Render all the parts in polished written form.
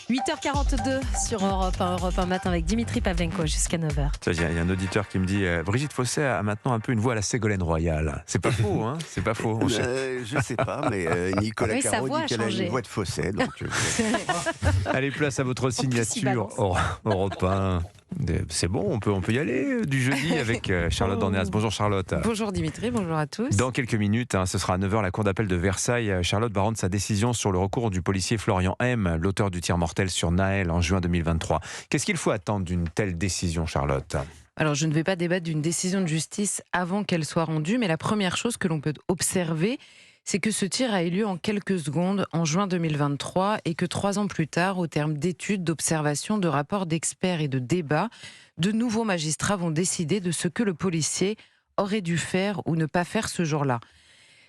8h42 sur Europe 1 matin avec Dimitri Pavlenko jusqu'à 9h. Il y a un auditeur qui me dit Brigitte Fossé a maintenant un peu une voix à la Ségolène Royal. C'est pas faux, hein. C'est pas faux. Je sais pas, mais Nicolas Oui, sa Caro voix dit a qu'elle a changé. une voix de Fossé. Donc, Allez, place à votre signature. balance. Europe 1. C'est bon, on peut y aller du jeudi avec Charlotte Dornelas. Bonjour Charlotte. Bonjour Dimitri, bonjour à tous. Dans quelques minutes, ce sera à 9h, la cour d'appel de Versailles. Charlotte va rendre sa décision sur le recours du policier Florian M, l'auteur du tir mortel sur Naël en juin 2023. Qu'est-ce qu'il faut attendre d'une telle décision, Charlotte ? Alors je ne vais pas débattre d'une décision de justice avant qu'elle soit rendue, mais la première chose que l'on peut observer, c'est que ce tir a eu lieu en quelques secondes en juin 2023 et que 3 ans plus tard, au terme d'études, d'observations, de rapports d'experts et de débats, de nouveaux magistrats vont décider de ce que le policier aurait dû faire ou ne pas faire ce jour-là.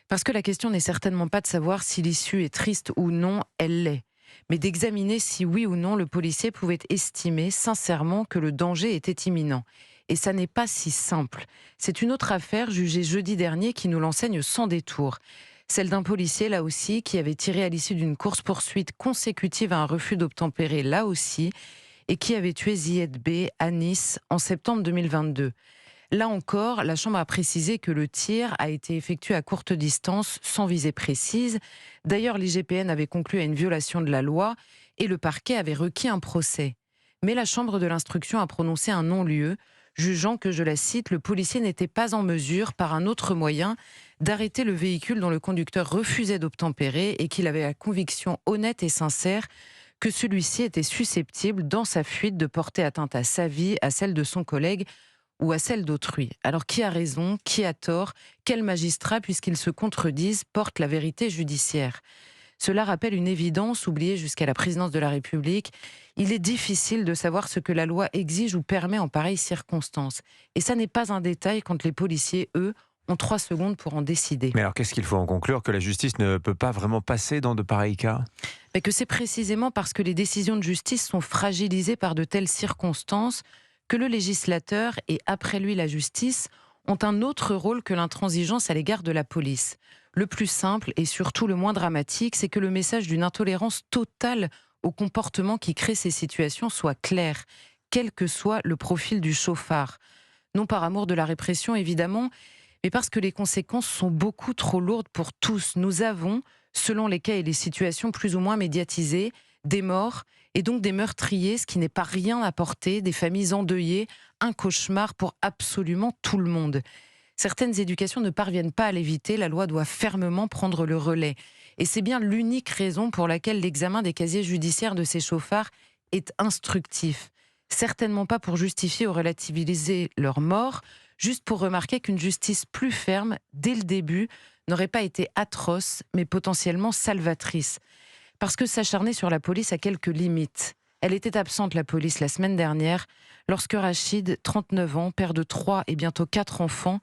Parce que la question n'est certainement pas de savoir si l'issue est triste ou non, elle l'est, mais d'examiner si oui ou non le policier pouvait estimer sincèrement que le danger était imminent. Et ça n'est pas si simple. C'est une autre affaire jugée jeudi dernier qui nous l'enseigne sans détour. Celle d'un policier, là aussi, qui avait tiré à l'issue d'une course-poursuite consécutive à un refus d'obtempérer, là aussi, et qui avait tué Zied B à Nice en septembre 2022. Là encore, la Chambre a précisé que le tir a été effectué à courte distance, sans visée précise. D'ailleurs, l'IGPN avait conclu à une violation de la loi et le parquet avait requis un procès. Mais la Chambre de l'instruction a prononcé un non-lieu, jugeant que, je la cite, le policier n'était pas en mesure, par un autre moyen, d'arrêter le véhicule dont le conducteur refusait d'obtempérer et qu'il avait la conviction honnête et sincère que celui-ci était susceptible, dans sa fuite, de porter atteinte à sa vie, à celle de son collègue ou à celle d'autrui. Alors qui a raison, qui a tort, quel magistrat, puisqu'ils se contredisent, porte la vérité judiciaire ? Cela rappelle une évidence oubliée jusqu'à la présidence de la République. Il est difficile de savoir ce que la loi exige ou permet en pareilles circonstances. Et ça n'est pas un détail quand les policiers, eux, ont 3 secondes pour en décider. Mais alors, qu'est-ce qu'il faut en conclure ? Que la justice ne peut pas vraiment passer dans de pareils cas ? Mais que c'est précisément parce que les décisions de justice sont fragilisées par de telles circonstances que le législateur, et après lui la justice, ont un autre rôle que l'intransigeance à l'égard de la police. Le plus simple et surtout le moins dramatique, c'est que le message d'une intolérance totale au comportement qui crée ces situations soit clair, quel que soit le profil du chauffard. Non par amour de la répression, évidemment, mais parce que les conséquences sont beaucoup trop lourdes pour tous. Nous avons, selon les cas et les situations plus ou moins médiatisées, des morts et donc des meurtriers, ce qui n'est pas rien à porter, des familles endeuillées, un cauchemar pour absolument tout le monde. Certaines éducations ne parviennent pas à l'éviter, la loi doit fermement prendre le relais. Et c'est bien l'unique raison pour laquelle l'examen des casiers judiciaires de ces chauffards est instructif. Certainement pas pour justifier ou relativiser leur mort, juste pour remarquer qu'une justice plus ferme, dès le début, n'aurait pas été atroce, mais potentiellement salvatrice. Parce que s'acharner sur la police a quelques limites. Elle était absente, la police, la semaine dernière, lorsque Rachid, 39 ans, père de 3 et bientôt 4 enfants,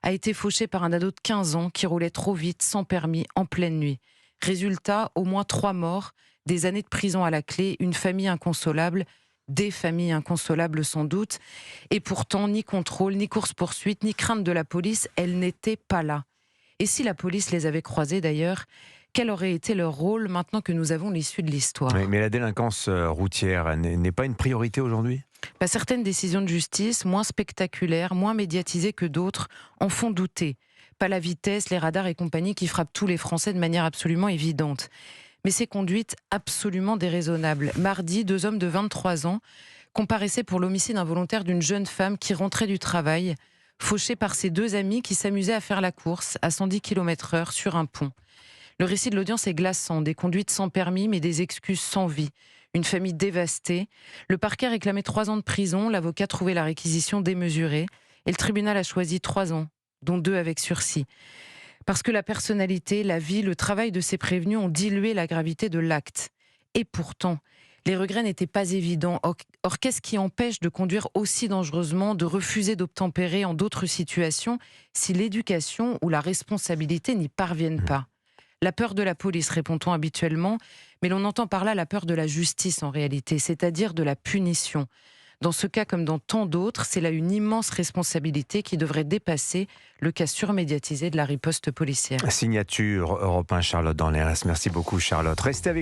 a été fauché par un ado de 15 ans qui roulait trop vite, sans permis, en pleine nuit. Résultat, au moins 3 morts, des années de prison à la clé, une famille inconsolable, des familles inconsolables sans doute. Et pourtant, ni contrôle, ni course-poursuite, ni crainte de la police, elle n'était pas là. Et si la police les avait croisés d'ailleurs, quel aurait été leur rôle maintenant que nous avons l'issue de l'histoire ? Mais la délinquance routière n'est pas une priorité aujourd'hui ? Certaines décisions de justice, moins spectaculaires, moins médiatisées que d'autres, en font douter. Pas la vitesse, les radars et compagnie qui frappent tous les Français de manière absolument évidente. Mais ces conduites absolument déraisonnables. Mardi, 2 hommes de 23 ans comparaissaient pour l'homicide involontaire d'une jeune femme qui rentrait du travail, fauchée par ses 2 amis qui s'amusaient à faire la course à 110 km/h sur un pont. Le récit de l'audience est glaçant, des conduites sans permis mais des excuses sans vie. Une famille dévastée. Le parquet réclamait 3 ans de prison, l'avocat trouvait la réquisition démesurée et le tribunal a choisi 3 ans, dont 2 avec sursis. Parce que la personnalité, la vie, le travail de ces prévenus ont dilué la gravité de l'acte. Et pourtant, les regrets n'étaient pas évidents. Or, qu'est-ce qui empêche de conduire aussi dangereusement, de refuser d'obtempérer en d'autres situations si l'éducation ou la responsabilité n'y parviennent pas ? La peur de la police, répond-on habituellement, mais l'on entend par là la peur de la justice en réalité, c'est-à-dire de la punition. Dans ce cas comme dans tant d'autres, c'est là une immense responsabilité qui devrait dépasser le cas surmédiatisé de la riposte policière. Signature Europe 1, Charlotte Dornelas. Merci beaucoup Charlotte. Restez avec